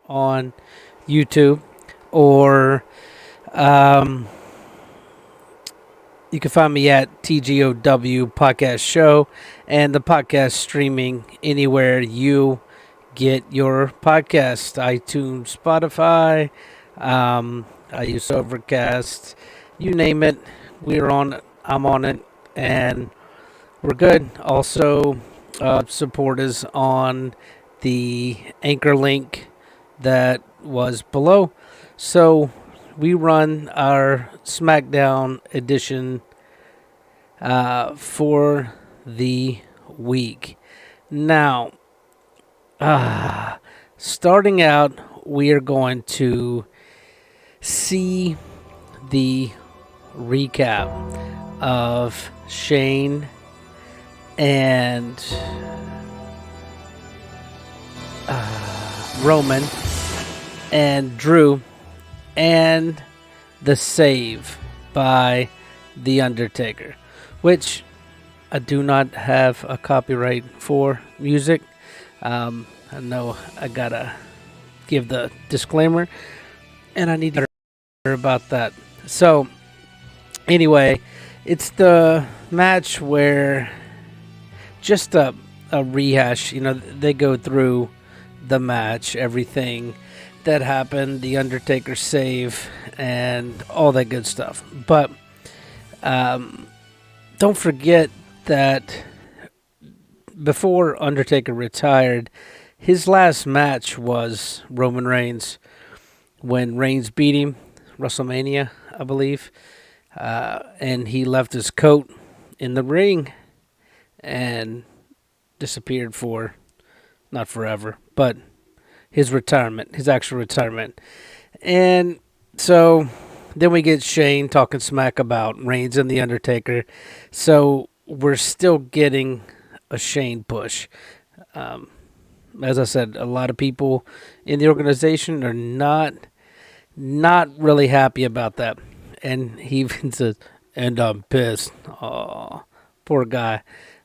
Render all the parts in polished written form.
on YouTube, or um, you can find me at TGOW Podcast Show and the podcast streaming anywhere you get your podcast: iTunes, Spotify. I use Overcast. You name it, we're on it. I'm on it, and we're good. Also, support us on the anchor link that was below. So we run our SmackDown edition for the week. Now, starting out, we are going to see the recap of Shane and Roman and Drew and the save by The Undertaker, which I do not have a copyright for music. I know I gotta give the disclaimer, and I need to hear about that. So, anyway, it's the match where just a rehash. They go through the match, everything that happened, the Undertaker save, and all that good stuff. But don't forget that before Undertaker retired, his last match was Roman Reigns when Reigns beat him, WrestleMania, I believe. And he left his coat in the ring and disappeared for not forever, but his retirement, his actual retirement. And so then we get Shane talking smack about Reigns and The Undertaker. So we're still getting a Shane push. As I said, a lot of people in the organization are not really happy about that. And he even says, and I'm pissed. Oh, poor guy.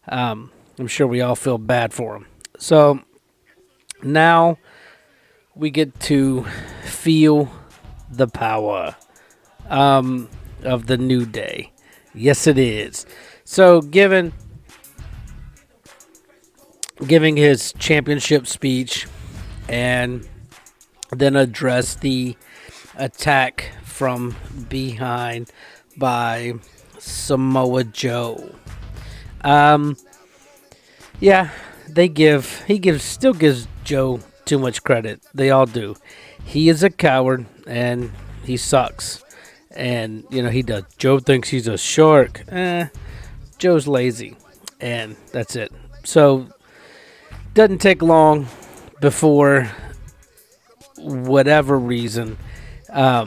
I'm sure we all feel bad for him. So now we get to feel the power of the New Day. Yes, it is. So giving his championship speech, and then address the attack from behind by Samoa Joe. Yeah, still gives Joe too much credit. They all do. He is a coward and he sucks. And he does. Joe thinks he's a shark. Joe's lazy, and that's it. So doesn't take long before whatever reason. I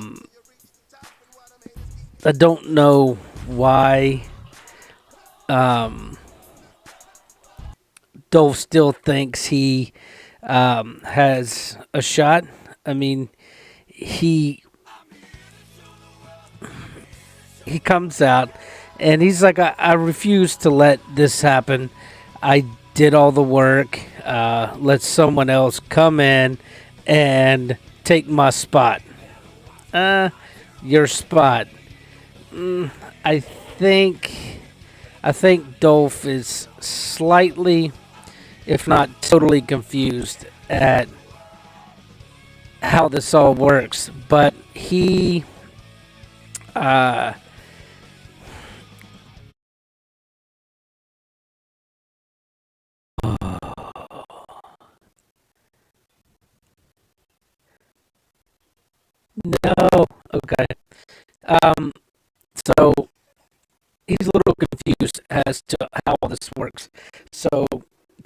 don't know why Dolph still thinks he has a shot. I mean, he comes out and he's like, I refuse to let this happen. I did all the work. Let someone else come in and take my spot. Your spot. I think Dolph is slightly, if not totally, confused at how this all works. But he no, okay. Um, so he's a little confused as to how all this works. So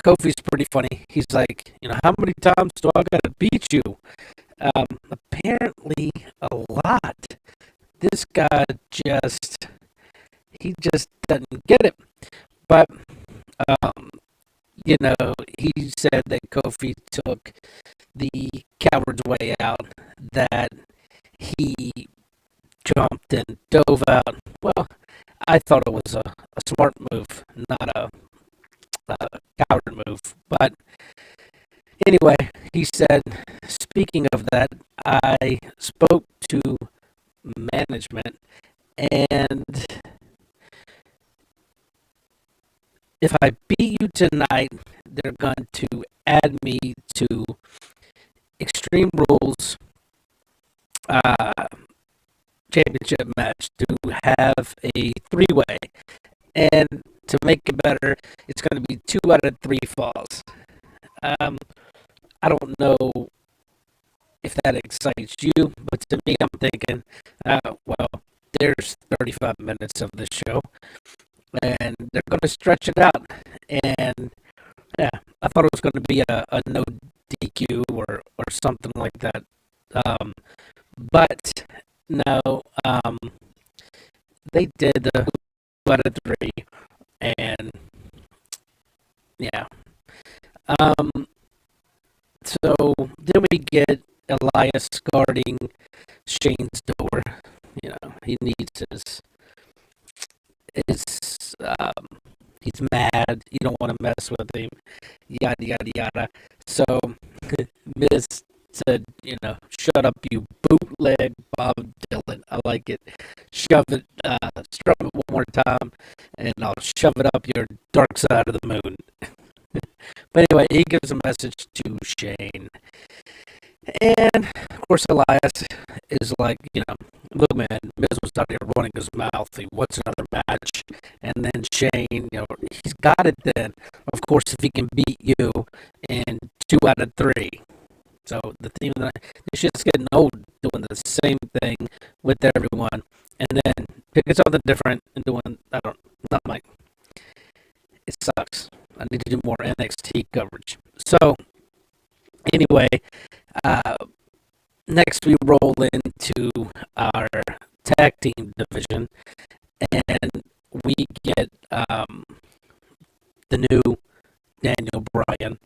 Kofi's pretty funny. He's like, how many times do I gotta beat you? Apparently a lot. This guy he just doesn't get it. But um, he said that Kofi took the coward's way out, that he jumped and dove out. Well, I thought it was a smart move, not a coward move. But Anyway, he said, speaking of that, I spoke to management, and if I beat you tonight, they're going to add me to Extreme Rules uh, championship match to have a three-way. And to make it better, it's going to be 2 out of 3 falls. I don't know if that excites you, but to me, I'm thinking, well, there's 35 minutes of the show, and they're going to stretch it out. And yeah, I thought it was going to be a no DQ or something like that. Um, but no, they did the 2 out of 3, and yeah. Um, so then we get Elias guarding Shane's door. You know, he needs his he's mad. You don't want to mess with him. Yada yada yada. So Miz said, shut up, you bootleg Bob Dylan. I like it. Shove it, strum it one more time, and I'll shove it up your dark side of the moon. But anyway, he gives a message to Shane. And, of course, Elias is like, look, man, Miz was out here running his mouth. He wants another match. And then Shane, he's got it then. Of course, if he can beat you in 2 out of 3. So the theme of this shit's getting old, doing the same thing with everyone. And then picking something different and doing, not like, it sucks. I need to do more NXT coverage. So, anyway, next we roll into our tag team division, and we get the new Daniel Bryan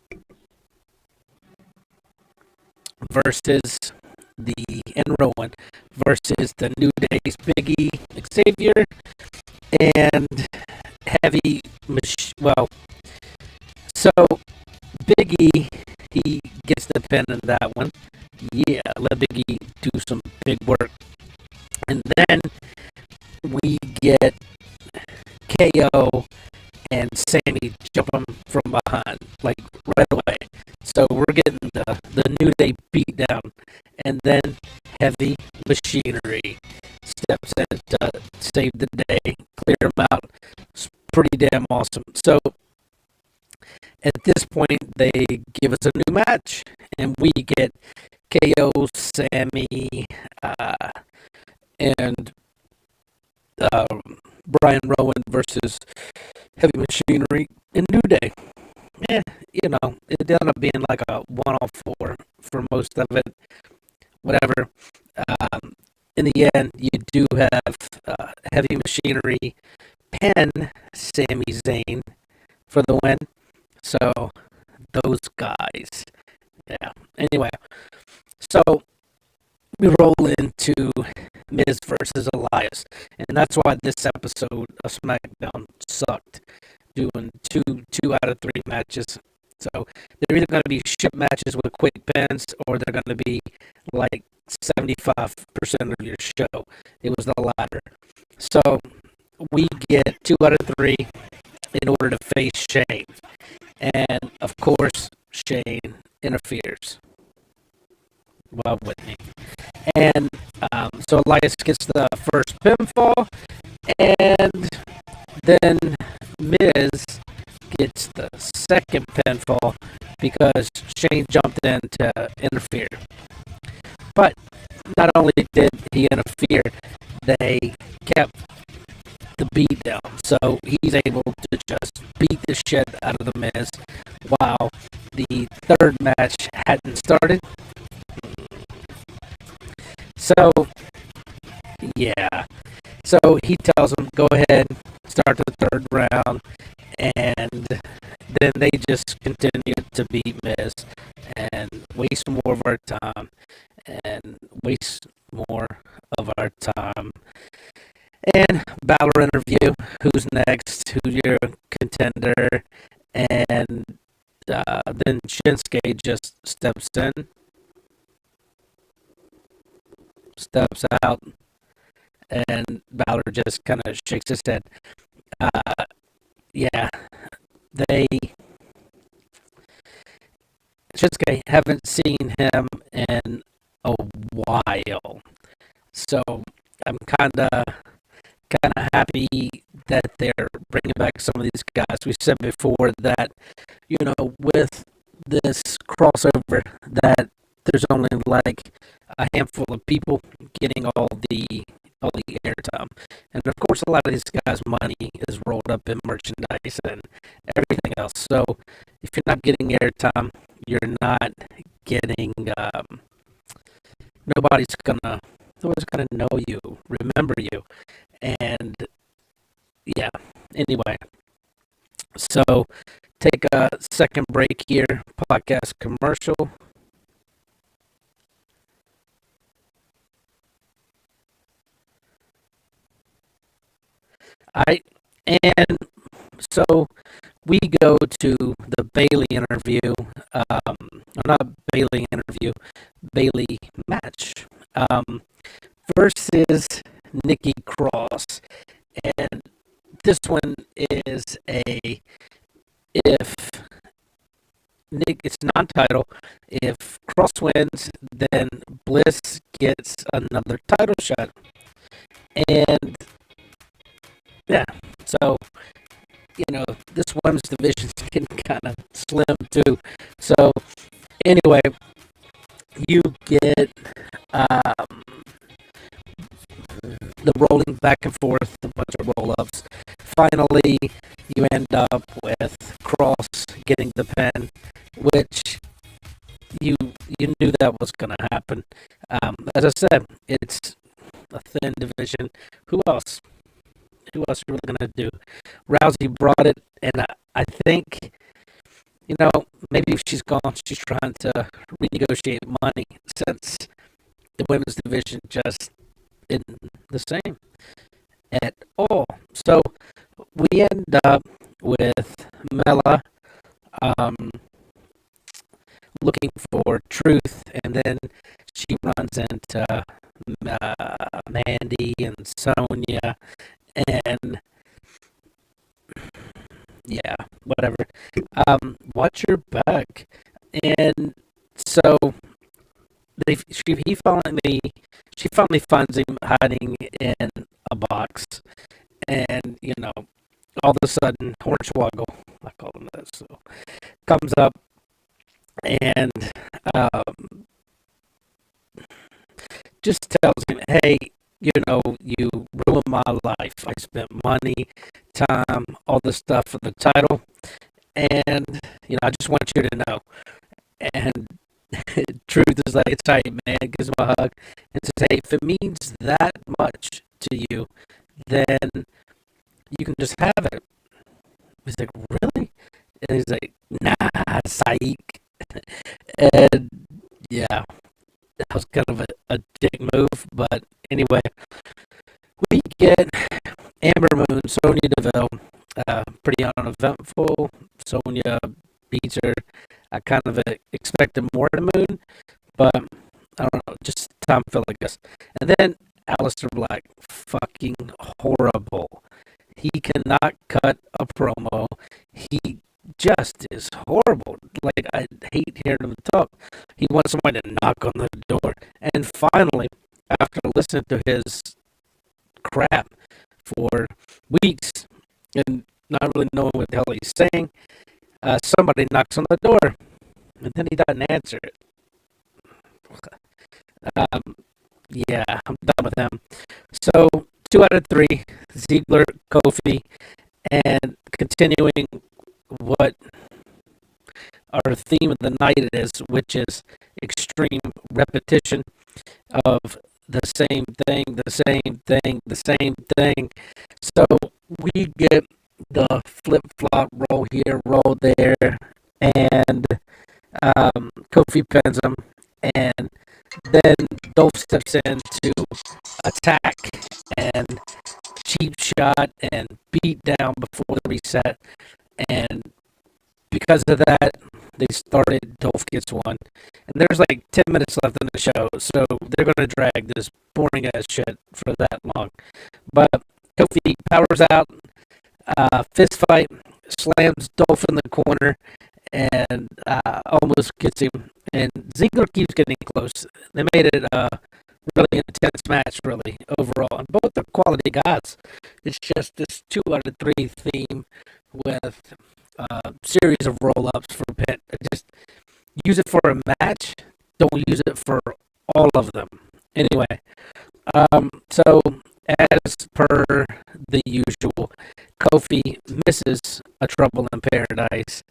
versus and Rowan versus the New Day's Biggie, Xavier, and Heavy well, so Biggie, he gets the pin in that one. Yeah, let Biggie do some big work. And then we get KO and Sammy jumping from behind, like right away. So we're getting the New Day beat down. And then Heavy Machinery steps in to save the day, clear them out. It's pretty damn awesome. So at this point, they give us a new match, and we get KO, Sammy, and Brian Rowan versus Heavy Machinery in New Day. It ended up being like a 1-off-4 for most of it. Whatever. In the end, you do have Heavy Machinery pin Sami Zayn for the win. So, those guys. Yeah. Anyway, so we roll into Miz versus Elias. And that's why this episode of SmackDown sucked. Doing two out of 3 matches. So they're either going to be ship matches with quick pins, or they're going to be like 75% of your show. It was the latter. So we get 2 out of 3 in order to face Shane. And of course, Shane interferes. Well, with me. And so Elias gets the first pinfall, and then Miz gets the second pinfall because Shane jumped in to interfere. But not only did he interfere, they kept the beat down. So he's able to just beat the shit out of the Miz while the third match hadn't started. So, yeah. So he tells him, go ahead, start the third round. And then they just continue to beat Miz and waste more of our time and waste more of our time. And Balor interview, who's next, who's your contender, and Then Shinsuke just steps out, and Balor just kind of shakes his head. Uh, yeah, they Shinsuke haven't seen him in a while, so I'm kind of happy that they're bringing back some of these guys. We said before that with this crossover that there's only like a handful of people getting all the airtime, and of course a lot of these guys' money is rolled up in merchandise and everything else. So if you're not getting airtime, you're not getting. Nobody's gonna know you, remember you, and yeah. Anyway, so take a second break here. Podcast commercial. I and so we go to the Bailey interview. Not Bailey interview, Bailey match. Versus Nikki Cross, and this one is a if Nick, it's non-title. If Cross wins, then Bliss gets another title shot, and yeah, so this women's division is getting kind of slim too. So anyway, you get um, the rolling back and forth, a bunch of roll-ups. Finally, you end up with Cross getting the pin, which you you knew that was going to happen. As I said, it's a thin division. Who else? Who else are you really going to do? Rousey brought it, and I think, maybe if she's gone, she's trying to renegotiate money since the women's division just isn't the same at all. So we end up with Mela um, looking for Truth, and then she runs into Mandy and Sonya, and yeah, whatever. Watch your back, and so she finally finds him hiding in a box, and all of a sudden Hornswoggle, I call him that, so comes up and just tells him, hey, you ruined my life. I spent money, time, all this stuff for the title, and I just want you to know. And Truth is like, it's tight, man. Gives him a hug and says, hey, if it means that much to you, then you can just have it. He's like, really? And he's like, nah, psych. And yeah, that was kind of a dick move. But anyway, we get Amber Moon, Sonya Deville, pretty uneventful. Sonya beats her. I kind of expected more to Moon, but I don't know, just time felt like this. And then Aleister Black, fucking horrible. He cannot cut a promo. He just is horrible. Like, I hate hearing him talk. He wants somebody to knock on the door. And finally, after listening to his crap for weeks and not really knowing what the hell he's saying, somebody knocks on the door, and then he doesn't answer it. Yeah, I'm done with him. So, 2 out of 3, Ziggler, Kofi, and continuing what our theme of the night is, which is extreme repetition of the same thing, the same thing, the same thing. So we get the flip-flop, roll here, roll there, and Kofi pins him, and then Dolph steps in to attack and cheap shot and beat down before the reset, and because of that, They started, Dolph gets one, and there's like 10 minutes left in the show, so they're gonna drag this boring ass shit for that long. But Kofi powers out, fist fight, slams Dolph in the corner, and almost gets him. And Ziggler keeps getting close. They made it a really intense match, really, overall. And both are quality guys. It's just this 2 out of 3 theme with a series of roll ups for Pitt. Just use it for a match, don't use it for all of them. Anyway, so as per the usual, Kofi misses a Trouble in Paradise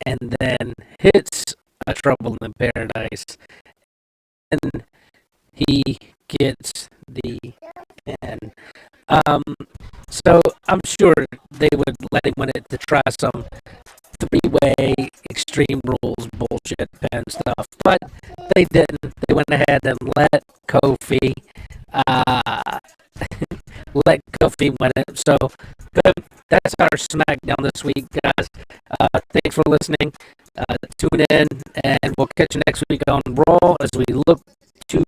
and then hits a Trouble in Paradise, and he gets the pin. So I'm sure they would let him win it to try some 3-way Extreme Rules bullshit pin stuff, but they didn't. They went ahead and let Kofi uh, let Kofi win it. So good. That's our SmackDown this week, guys. Thanks for listening. Tune in, and we'll catch you next week on Raw as we look to